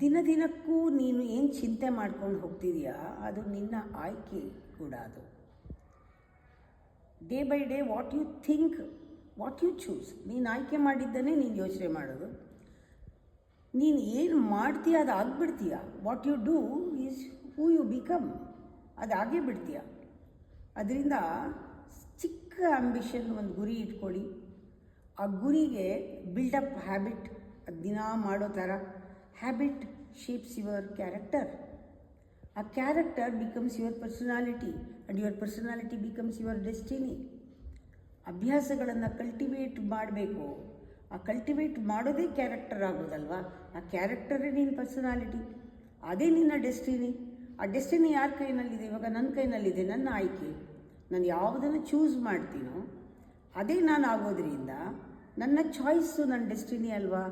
ದಿನದಿನಕ್ಕೂ ನೀನು ಏನು ಚಿಂತೆ ಮಾಡ್ಕೊಂಡು ಹೋಗ್ತಿದೆಯಾ ಅದು ನಿನ್ನ ಆಯ್ಕೆ ಕೂಡ. ಅದು day by day what you think, what you choose, ನೀನು ಆಯ್ಕೆ ಮಾಡಿದ್ದನ್ನೇ ನೀನು ಯೋಚನೆ ಮಾಡೋದು. ನೀನು ಏನು ಮಾಡ್ತೀಯ ಅದು ಆಗಿಬಿಡ್ತೀಯ. What you do is who you become, ಅದು ಆಗೇ ಬಿಡ್ತೀಯ. ಅದರಿಂದ ಚಿಕ್ಕ ಆಂಬಿಷನ್, ಒಂದು ಗುರಿ ಇಟ್ಕೊಳ್ಳಿ. ಆ ಗುರಿಗೆ ಬಿಲ್ಡಪ್ ಹ್ಯಾಬಿಟ್, ಅದು ದಿನ ಮಾಡೋ ಥರ. Habit shapes your character. ಆ character becomes your personality and your personality becomes your destiny. ಅಭ್ಯಾಸಗಳನ್ನು ಕಲ್ಟಿವೇಟ್ ಮಾಡಬೇಕು. ಆ ಕಲ್ಟಿವೇಟ್ ಮಾಡೋದೇ ಕ್ಯಾರೆಕ್ಟರ್ ಆಗೋದಲ್ವಾ. ಆ ಕ್ಯಾರೆಕ್ಟರೇ ನಿನ್ನ ಪರ್ಸನಾಲಿಟಿ, ಅದೇ ನಿನ್ನ ಡೆಸ್ಟಿನಿ. ಆ ಡೆಸ್ಟಿನಿ ಯಾರ ಕೈನಲ್ಲಿದೆ? ಇವಾಗ ನನ್ನ ಕೈನಲ್ಲಿದೆ, ನನ್ನ ಆಯ್ಕೆ. ನಾನು ಯಾವುದನ್ನು ಚೂಸ್ ಮಾಡ್ತೀನೋ ಅದೇ ನಾನು ಆಗೋದ್ರಿಂದ ನನ್ನ ಚಾಯ್ಸು ನನ್ನ ಡೆಸ್ಟಿನಿ ಅಲ್ವಾ.